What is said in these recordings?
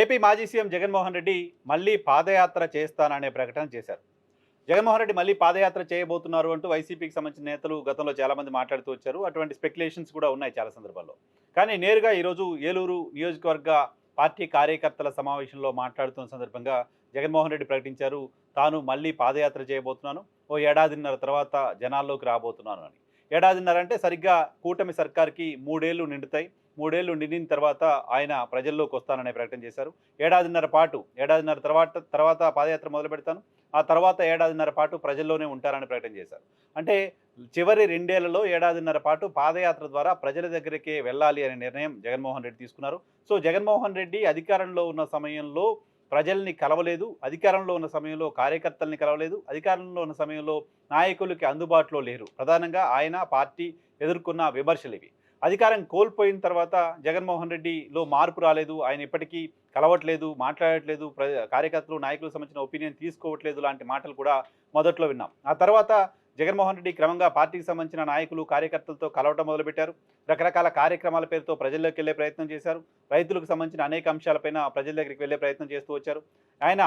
AP మాజీ CM Jaganmohan Reddy మళ్ళీ పాదయాత్ర చేస్తాననే ప్రకటన చేశారు. జగన్మోహన్ రెడ్డి మళ్ళీ పాదయాత్ర చేయబోతున్నారు అంటూ వైసీపీకి సంబంధించిన నేతలు గతంలో చాలామంది మాట్లాడుతూ వచ్చారు. అటువంటి స్పెక్యులేషన్స్ కూడా ఉన్నాయి చాలా సందర్భాల్లో. కానీ నేరుగా ఈరోజు ఏలూరు నియోజకవర్గ పార్టీ కార్యకర్తల సమావేశంలో మాట్లాడుతున్న సందర్భంగా జగన్మోహన్ రెడ్డి ప్రకటించారు. తాను మళ్ళీ పాదయాత్ర చేయబోతున్నాను. ఓ ఏడాదిన్నర తర్వాత జనాల్లోకి రాబోతున్నాను అని. ఏడాదిన్నర అంటే సరిగ్గా కూటమి సర్కార్‌కి 3 ఏళ్లు నిండుతాయి. 3 ఏళ్లు నిండిన తర్వాత ఆయన ప్రజల్లోకి వస్తాననే ప్రకటన చేశారు. ఏడాదిన్నర తర్వాత పాదయాత్ర మొదలుపెడతాను. ఆ తర్వాత ఏడాదిన్నర పాటు ప్రజల్లోనే ఉంటారని ప్రకటన చేశారు. అంటే చివరి 2 ఏళ్లలో ఏడాదిన్నర పాటు పాదయాత్ర ద్వారా ప్రజల దగ్గరికే వెళ్ళాలి అనే నిర్ణయం జగన్మోహన్ రెడ్డి తీసుకున్నారు. సో, జగన్మోహన్ రెడ్డి అధికారంలో ఉన్న సమయంలో ప్రజల్ని కలవలేదు. అధికారంలో ఉన్న సమయంలో కార్యకర్తల్ని కలవలేదు. అధికారంలో ఉన్న సమయంలో నాయకులకి అందుబాటులో లేరు. ప్రధానంగా ఆయన పార్టీ ఎదుర్కొన్న విమర్శలివి. అధికారం కోల్పోయిన తర్వాత జగన్మోహన్ రెడ్డిలో మార్పు రాలేదు. ఆయన ఇప్పటికీ కలవట్లేదు, మాట్లాడట్లేదు, కార్యకర్తలు, నాయకులకు సంబంధించిన ఒపీనియన్ తీసుకోవట్లేదు లాంటి మాటలు కూడా మొదట్లో విన్నాం. ఆ తర్వాత జగన్మోహన్ రెడ్డి క్రమంగా పార్టీకి సంబంధించిన నాయకులు, కార్యకర్తలతో కలవటం మొదలుపెట్టారు. రకరకాల కార్యక్రమాల పేరుతో ప్రజల్లోకి వెళ్ళే ప్రయత్నం చేశారు. రైతులకు సంబంధించిన అనేక అంశాలపైన ప్రజల దగ్గరికి వెళ్ళే ప్రయత్నం చేస్తూ వచ్చారు. ఆయన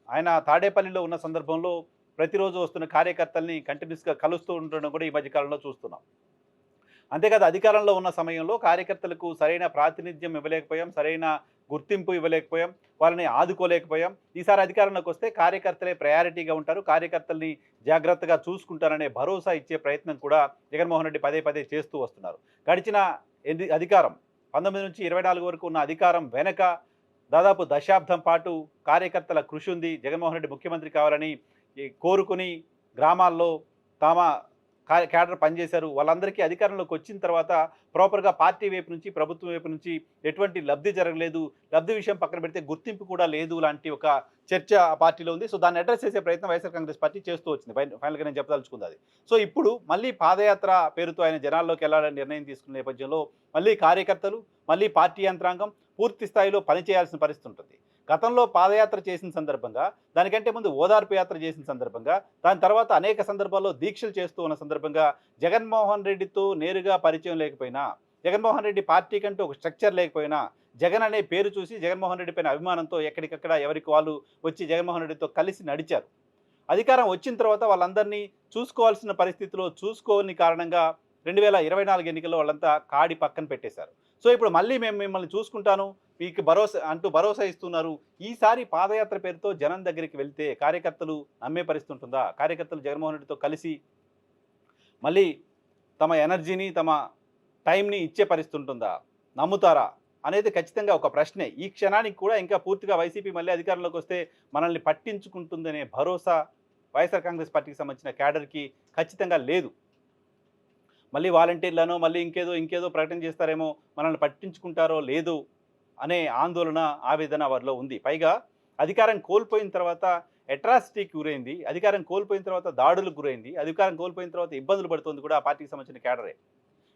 ఆయన తాడేపల్లిలో ఉన్న సందర్భంలో ప్రతిరోజు వస్తున్న కార్యకర్తల్ని కంటిన్యూస్‌గా కలుస్తూ ఉండడం కూడా ఈ మధ్య కాలంలో చూస్తున్నాం. అంతేకాదు అధికారంలో ఉన్న సమయంలో కార్యకర్తలకు సరైన ప్రాతినిధ్యం ఇవ్వలేకపోయాం, సరైన గుర్తింపు ఇవ్వలేకపోయాం, వాళ్ళని ఆదుకోలేకపోయాం. ఈసారి అధికారంలోకి వస్తే కార్యకర్తలే ప్రయారిటీగా ఉంటారు, కార్యకర్తల్ని జాగ్రత్తగా చూసుకుంటారనే భరోసా ఇచ్చే ప్రయత్నం కూడా జగన్మోహన్ రెడ్డి పదే పదే చేస్తూ వస్తున్నారు. గడిచిన అధికారం 19 నుంచి 24 వరకు ఉన్న అధికారం వెనక దాదాపు దశాబ్దం పాటు కార్యకర్తల కృషి ఉంది. జగన్మోహన్ రెడ్డి ముఖ్యమంత్రి కావాలని కోరుకుని గ్రామాల్లో తమ క్యాడర్ పనిచేశారు. వాళ్ళందరికీ అధికారంలోకి వచ్చిన తర్వాత ప్రాపర్‌గా పార్టీ వైపు నుంచి, ప్రభుత్వం వైపు నుంచి ఎటువంటి లబ్ధి జరగలేదు. లబ్ధి విషయం పక్కన పెడితే గుర్తింపు కూడా లేదు లాంటి ఒక చర్చ ఆ పార్టీలో ఉంది. సో, దాన్ని అడ్రెస్ చేసే ప్రయత్నం వైఎస్ఆర్ కాంగ్రెస్ పార్టీ చేస్తూ వచ్చింది. ఫైనల్‌గా నేను చెప్పదలుచుకుంది అది. సో, ఇప్పుడు మళ్ళీ పాదయాత్ర పేరుతో ఆయన జనాల్లోకి వెళ్ళాలని నిర్ణయం తీసుకున్న నేపథ్యంలో మళ్ళీ కార్యకర్తలు, మళ్ళీ పార్టీ యంత్రాంగం పూర్తి స్థాయిలో పనిచేయాల్సిన పరిస్థితి ఉంటుంది. గతంలో పాదయాత్ర చేసిన సందర్భంగా, దానికంటే ముందు ఓదార్పు యాత్ర చేసిన సందర్భంగా, దాని తర్వాత అనేక సందర్భాల్లో దీక్షలు చేస్తూ ఉన్న సందర్భంగా జగన్మోహన్ రెడ్డితో నేరుగా పరిచయం లేకపోయినా, జగన్మోహన్ రెడ్డి పార్టీ కంటూ ఒక స్ట్రక్చర్ లేకపోయినా, జగన్ అనే పేరు చూసి జగన్మోహన్ రెడ్డి పైన అభిమానంతో ఎక్కడికక్కడ ఎవరికి వాళ్ళు వచ్చి జగన్మోహన్ రెడ్డితో కలిసి నడిచారు. అధికారం వచ్చిన తర్వాత వాళ్ళందరినీ చూసుకోవాల్సిన పరిస్థితిలో చూసుకోని కారణంగా 2024 ఎన్నికల్లో వాళ్ళంతా కాడి పక్కన పెట్టేశారు. సో, ఇప్పుడు మళ్ళీ మేము మిమ్మల్ని చూసుకుంటాను, మీకు భరోసా ఇస్తున్నారు. ఈసారి పాదయాత్ర పేరుతో జనం దగ్గరికి వెళ్తే కార్యకర్తలు నమ్మే పరిస్థితి ఉంటుందా? కార్యకర్తలు జగన్మోహన్ రెడ్డితో కలిసి మళ్ళీ తమ ఎనర్జీని, తమ టైంని ఇచ్చే పరిస్థితి ఉంటుందా? నమ్ముతారా? అనేది ఖచ్చితంగా ఒక ప్రశ్నే. ఈ క్షణానికి కూడా ఇంకా పూర్తిగా వైసీపీ మళ్ళీ అధికారంలోకి వస్తే మనల్ని పట్టించుకుంటుందనే భరోసా వైఎస్ఆర్ కాంగ్రెస్ పార్టీకి సంబంధించిన క్యాడర్‌కి ఖచ్చితంగా లేదు. మళ్ళీ వాలంటీర్‌లనో, మళ్ళీ ఇంకేదో ప్రకటన చేస్తారేమో, మనల్ని పట్టించుకుంటారో లేదో అనే ఆందోళన, ఆవేదన వారిలో ఉంది. పైగా అధికారం కోల్పోయిన తర్వాత అట్రాసిటీకి గురైంది. అధికారం కోల్పోయిన తర్వాత దాడులకు గురైంది. అధికారం కోల్పోయిన తర్వాత ఇబ్బందులు పడుతోంది కూడా ఆ పార్టీకి సంబంధించిన క్యాడరే.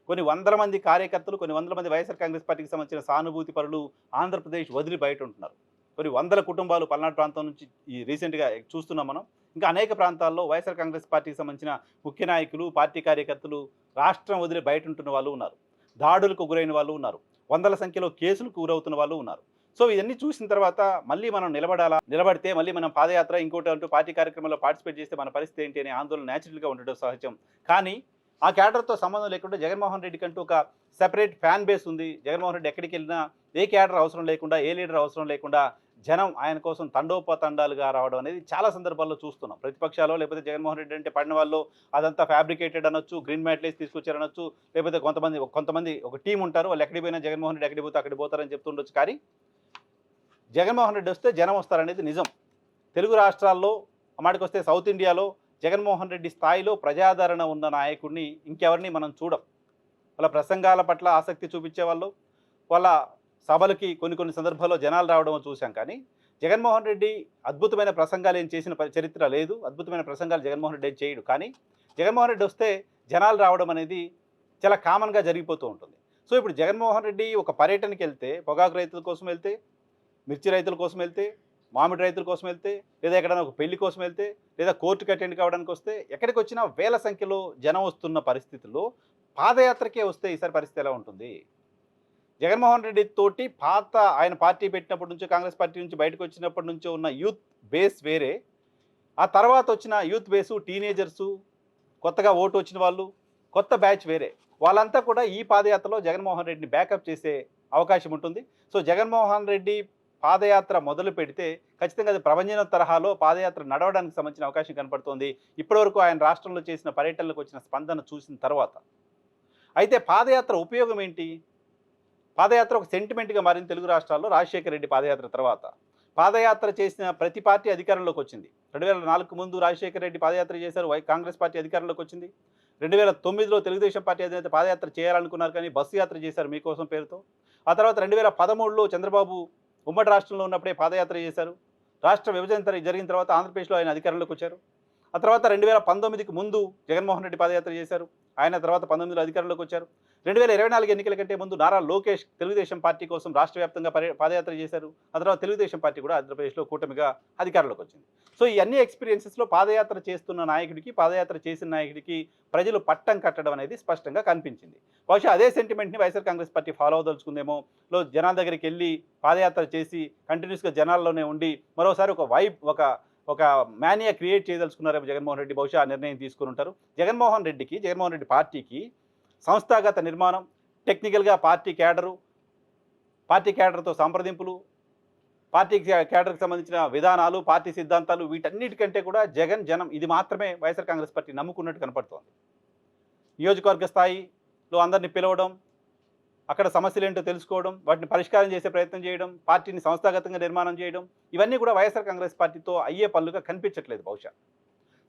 కొన్ని వందల మంది కార్యకర్తలు, కొన్ని వందల మంది వైఎస్ఆర్ కాంగ్రెస్ పార్టీకి సంబంధించిన సానుభూతి పరులు ఆంధ్రప్రదేశ్ వదిలి బయట ఉంటున్నారు. కొన్ని వందల కుటుంబాలు పల్నాడు ప్రాంతం నుంచి ఈ రీసెంట్‌గా చూస్తున్నాం మనం. ఇంకా అనేక ప్రాంతాల్లో వైఎస్ఆర్ కాంగ్రెస్ పార్టీకి సంబంధించిన ముఖ్య నాయకులు, పార్టీ కార్యకర్తలు రాష్ట్రం వదిలి బయట ఉంటున్న వాళ్ళు ఉన్నారు. దాడులకు గురైన వాళ్ళు ఉన్నారు. వందల సంఖ్యలో కేసులకు గురవుతున్న వాళ్ళు ఉన్నారు. సో, ఇవన్నీ చూసిన తర్వాత మళ్ళీ మనం నిలబడాలా? నిలబడితే మళ్ళీ మనం పాదయాత్ర ఇంకోటి అంటూ పార్టీ కార్యక్రమాల్లో పార్టిసిపేట్ చేస్తే మన పరిస్థితి ఏంటి అనే ఆందోళన నేచురల్‌గా ఉండడం సహజం. కానీ ఆ క్యాడర్‌తో సంబంధం లేకుండా జగన్మోహన్ రెడ్డి కంటూ ఒక సెపరేట్ ఫ్యాన్ బేస్ ఉంది. జగన్మోహన్ రెడ్డి ఎక్కడికెళ్ళినా ఏ క్యాడర్ అవసరం లేకుండా, ఏ లీడర్ అవసరం లేకుండా జనం ఆయన కోసం తండోపతండాలుగా రావడం అనేది చాలా సందర్భాల్లో చూస్తున్నాం. ప్రతిపక్షాలో లేకపోతే జగన్మోహన్ రెడ్డి అంటే పడిన వాళ్ళు అదంతా ఫ్యాబ్రికేటెడ్ అనొచ్చు, గ్రీన్ మ్యాట్‌లేసి తీసుకొచ్చారనొచ్చు, లేకపోతే కొంతమంది ఒక టీమ్ ఉంటారు. వాళ్ళు ఎక్కడికి పోయినా జగన్మోహన్ రెడ్డి ఎక్కడికి పోతే అక్కడికి పోతారని చెప్తుండొచ్చు. కానీ జగన్మోహన్ రెడ్డి వస్తే జనం వస్తారనేది నిజం. తెలుగు రాష్ట్రాల్లో మాటకొస్తే సౌత్ ఇండియాలో జగన్మోహన్ రెడ్డి స్థాయిలో ప్రజాదరణ ఉన్న నాయకుడిని ఇంకెవరిని మనం చూడం. వాళ్ళ ప్రసంగాల పట్ల ఆసక్తి చూపించేవాళ్ళు, వాళ్ళ సభలకి కొన్ని సందర్భాల్లో జనాలు రావడం చూశాం. కానీ జగన్మోహన్ రెడ్డి అద్భుతమైన ప్రసంగాలు ఏం చేసిన చరిత్ర లేదు. అద్భుతమైన ప్రసంగాలు జగన్మోహన్ రెడ్డి ఏం చేయడు. కానీ జగన్మోహన్ రెడ్డి వస్తే జనాలు రావడం అనేది చాలా కామన్‌గా జరిగిపోతూ ఉంటుంది. సో, ఇప్పుడు జగన్మోహన్ రెడ్డి ఒక పర్యటనకి వెళ్తే, పొగాకు రైతుల కోసం వెళ్తే, మిర్చి రైతుల కోసం వెళ్తే, మామిడి రైతుల కోసం వెళ్తే, లేదా ఎక్కడైనా ఒక పెళ్లి కోసం వెళ్తే, లేదా కోర్టుకి అటెండ్ కావడానికి వస్తే, ఎక్కడికి వచ్చినా వేల సంఖ్యలో జనం వస్తున్న పరిస్థితుల్లో పాదయాత్రకే వస్తే ఈసారి పరిస్థితి ఎలా ఉంటుంది? జగన్మోహన్ రెడ్డి తోటి పాత ఆయన పార్టీ పెట్టినప్పటి నుంచి కాంగ్రెస్ పార్టీ నుంచి బయటకు వచ్చినప్పటి నుంచి ఉన్న యూత్ బేస్ వేరే, ఆ తర్వాత వచ్చిన యూత్ బేసు టీనేజర్సు, కొత్తగా ఓటు వచ్చిన వాళ్ళు, కొత్త బ్యాచ్ వేరే. వాళ్ళంతా కూడా ఈ పాదయాత్రలో జగన్మోహన్ రెడ్డిని బ్యాకప్ చేసే అవకాశం ఉంటుంది. సో జగన్మోహన్ రెడ్డి పాదయాత్ర మొదలు పెడితే ఖచ్చితంగా అది ప్రభంజనం తరహాలో పాదయాత్ర నడవడానికి సంబంధించిన అవకాశం కనపడుతోంది. ఇప్పటివరకు ఆయన రాష్ట్రంలో చేసిన పర్యటనలకు వచ్చిన స్పందన చూసిన తర్వాత. అయితే పాదయాత్ర ఉపయోగం ఏంటి? పాదయాత్ర ఒక సెంటిమెంట్గా మారింది తెలుగు రాష్ట్రాల్లో రాజశేఖర రెడ్డి పాదయాత్ర తర్వాత. పాదయాత్ర చేసిన ప్రతి పార్టీ అధికారంలోకి వచ్చింది. 2004కు ముందు రాజశేఖర రెడ్డి పాదయాత్ర చేశారు, కాంగ్రెస్ పార్టీ అధికారంలోకి వచ్చింది. 2009లో తెలుగుదేశం పార్టీ అధినేత పాదయాత్ర చేయాలనుకున్నారు కానీ బస్సు యాత్ర చేశారు మీకోసం పేరుతో. ఆ తర్వాత 2013లో చంద్రబాబు ఉమ్మడి రాష్ట్రంలో ఉన్నప్పుడే పాదయాత్ర చేశారు. రాష్ట్ర విభజన జరిగిన తర్వాత ఆంధ్రప్రదేశ్లో ఆయన అధికారంలోకి వచ్చారు. ఆ తర్వాత 2019కి ముందు జగన్మోహన్ రెడ్డి పాదయాత్ర చేశారు. ఆయన తర్వాత 19లో అధికారంలోకి వచ్చారు. 2024 ఎన్నికల కంటే ముందు నారా లోకేష్ తెలుగుదేశం పార్టీ కోసం రాష్ట్ర వ్యాప్తంగా పాదయాత్ర చేశారు. ఆ తర్వాత తెలుగుదేశం పార్టీ కూడా ఆంధ్రప్రదేశ్లో కూటమిగా అధికారంలోకి వచ్చింది. సో ఈ అన్ని ఎక్స్పీరియన్సెస్లో పాదయాత్ర చేస్తున్న నాయకుడికి, పాదయాత్ర చేసిన నాయకుడికి ప్రజలు పట్టం కట్టడం అనేది స్పష్టంగా కనిపించింది. బహుశా అదే సెంటిమెంట్ని వైఎస్ఆర్ కాంగ్రెస్ పార్టీ ఫాలో అవదలుచుకుందేమో. జనాల దగ్గరికి వెళ్ళి పాదయాత్ర చేసి కంటిన్యూస్గా జనాల్లోనే ఉండి మరోసారి ఒక వైబ్, ఒక మేనియా క్రియేట్ చేయదలుచుకున్నారేమో జగన్మోహన్ రెడ్డి. బహుశా ఆ నిర్ణయం తీసుకుని ఉంటారు. జగన్మోహన్ రెడ్డి పార్టీకి సంస్థాగత నిర్మాణం, టెక్నికల్గా పార్టీ క్యాడర్తో సంప్రదింపులు, పార్టీ క్యాడర్కి సంబంధించిన విధానాలు, పార్టీ సిద్ధాంతాలు, వీటన్నిటికంటే కూడా జనం ఇది మాత్రమే వైఎస్ఆర్ కాంగ్రెస్ పార్టీ నమ్ముకున్నట్టు కనపడుతోంది. నియోజకవర్గ స్థాయిలో అందరినీ పిలవడం, అక్కడ సమస్యలు ఏంటో తెలుసుకోవడం, వాటిని పరిష్కారం చేసే ప్రయత్నం చేయడం, పార్టీని సంస్థాగతంగా నిర్మాణం చేయడం, ఇవన్నీ కూడా వైఎస్ఆర్ కాంగ్రెస్ పార్టీతో అయ్యే పనులుగా కనిపించట్లేదు బహుశా.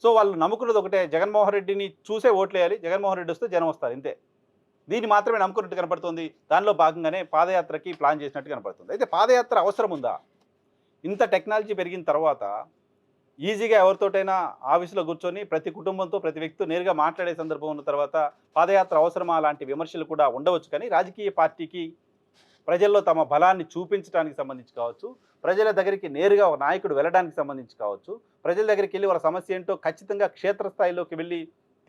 సో వాళ్ళు నమ్ముకున్నది ఒకటే, జగన్మోహన్ రెడ్డిని చూసే ఓట్లేయాలి, జగన్మోహన్ రెడ్డి వస్తే జనం వస్తారు, ఇంతే. దీన్ని మాత్రమే నమ్ముకున్నట్టు కనపడుతుంది. దానిలో భాగంగానే పాదయాత్రకి ప్లాన్ చేసినట్టు కనపడుతుంది. అయితే పాదయాత్ర అవసరం ఉందా? ఇంత టెక్నాలజీ పెరిగిన తర్వాత ఈజీగా ఎవరితోటైనా ఆఫీసులో కూర్చొని ప్రతి కుటుంబంతో, ప్రతి వ్యక్తితో నేరుగా మాట్లాడే సందర్భం ఉన్న తర్వాత పాదయాత్ర అవసరమా లాంటి విమర్శలు కూడా ఉండవచ్చు. కానీ రాజకీయ పార్టీకి ప్రజల్లో తమ బలాన్ని చూపించడానికి సంబంధించి కావచ్చు, ప్రజల దగ్గరికి నేరుగా ఒక నాయకుడు వెళ్ళడానికి సంబంధించి కావచ్చు, ప్రజల దగ్గరికి వెళ్ళి వాళ్ళ సమస్య ఏంటో ఖచ్చితంగా క్షేత్రస్థాయిలోకి వెళ్ళి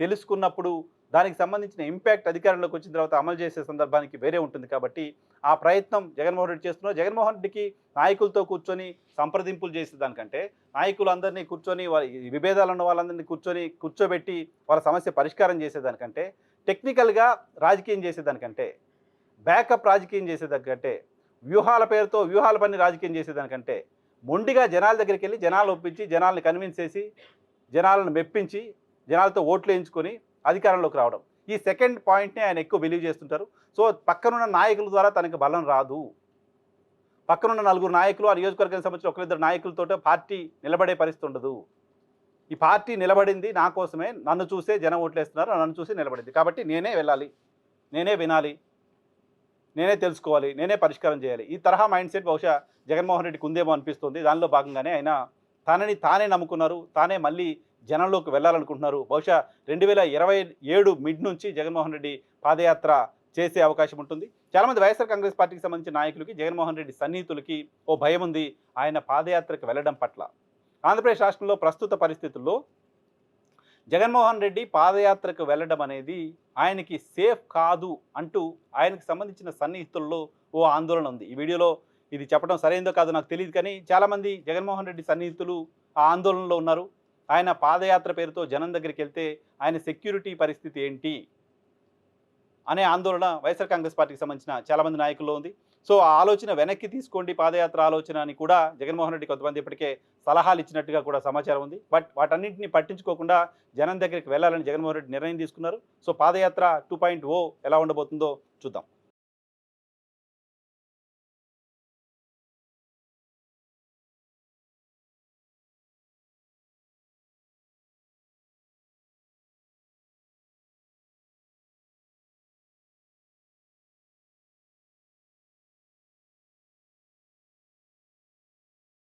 తెలుసుకున్నప్పుడు దానికి సంబంధించిన ఇంపాక్ట్ అధికారంలోకి వచ్చిన తర్వాత అమలు చేసే సందర్భానికి వేరే ఉంటుంది. కాబట్టి ఆ ప్రయత్నం జగన్మోహన్ రెడ్డి చేస్తున్నారు. జగన్మోహన్ రెడ్డికి నాయకులతో కూర్చొని సంప్రదింపులు చేసేదానికంటే, నాయకులందరినీ కూర్చొని విభేదాలు ఉన్న వాళ్ళందరినీ కూర్చోబెట్టి వాళ్ళ సమస్య పరిష్కారం చేసేదానికంటే, టెక్నికల్గా రాజకీయం చేసేదానికంటే, బ్యాకప్ రాజకీయం చేసేదానికంటే, వ్యూహాల పేరుతో వ్యూహాల పని రాజకీయం చేసేదానికంటే, మొండిగా జనాల దగ్గరికి వెళ్ళి జనాలు ఒప్పించి, జనాల్ని కన్విన్స్ చేసి, జనాలను మెప్పించి, జనాలతో ఓట్లు వేయించుకొని అధికారంలోకి రావడం, ఈ సెకండ్ పాయింట్ని ఆయన ఎక్కువ బిలీవ్ చేస్తుంటారు. సో పక్కనున్న నాయకుల ద్వారా తనకు బలం రాదు. పక్కనున్న నలుగురు నాయకులు, ఆ నియోజకవర్గానికి సంబంధించిన ఒకరిద్దరు నాయకులతో పార్టీ నిలబడే పరిస్థితి ఉండదు. ఈ పార్టీ నిలబడింది నా కోసమే, నన్ను చూసే జనం ఓట్లేస్తున్నారు, నన్ను చూసి నిలబడింది, కాబట్టి నేనే వెళ్ళాలి, నేనే వినాలి, నేనే తెలుసుకోవాలి, నేనే పరిష్కారం చేయాలి. ఈ తరహా మైండ్ సెట్ బహుశా జగన్మోహన్ రెడ్డికి ఉందేమో అనిపిస్తుంది. దానిలో భాగంగానే ఆయన తానే నమ్ముకున్నారు, తానే మళ్ళీ జనంలోకి వెళ్ళాలనుకుంటున్నారు. బహుశా 2027 మిడ్ నుంచి జగన్మోహన్ రెడ్డి పాదయాత్ర చేసే అవకాశం ఉంటుంది. చాలామంది వైఎస్ఆర్ కాంగ్రెస్ పార్టీకి సంబంధించిన నాయకులకి, జగన్మోహన్ రెడ్డి సన్నిహితులకి ఓ భయం ఉంది ఆయన పాదయాత్రకు వెళ్ళడం పట్ల. ఆంధ్రప్రదేశ్ రాష్ట్రంలో ప్రస్తుత పరిస్థితుల్లో జగన్మోహన్ రెడ్డి పాదయాత్రకు వెళ్ళడం అనేది ఆయనకి సేఫ్ కాదు అంటూ ఆయనకు సంబంధించిన సన్నిహితుల్లో ఓ ఆందోళన ఉంది. ఈ వీడియోలో ఇది చెప్పడం సరైందో కాదో నాకు తెలియదు, కానీ చాలామంది జగన్మోహన్ రెడ్డి సన్నిహితులు ఆ ఆందోళనలో ఉన్నారు. ఆయన పాదయాత్ర పేరుతో జనం దగ్గరికి వెళ్తే ఆయన సెక్యూరిటీ పరిస్థితి ఏంటి అనే ఆందోళన వైఎస్ఆర్ కాంగ్రెస్ పార్టీకి సంబంధించిన చాలామంది నాయకుల్లో ఉంది. సో ఆ ఆలోచన వెనక్కి తీసుకోండి పాదయాత్ర ఆలోచన అని కూడా జగన్మోహన్ రెడ్డి కొంతమంది ఇప్పటికే సలహాలు ఇచ్చినట్టుగా కూడా సమాచారం ఉంది. బట్ వాటన్నింటినీ పట్టించుకోకుండా జనం దగ్గరికి వెళ్ళాలని జగన్మోహన్ రెడ్డి నిర్ణయం తీసుకున్నారు. సో పాదయాత్ర 2.0 ఎలా ఉండబోతుందో చూద్దాం.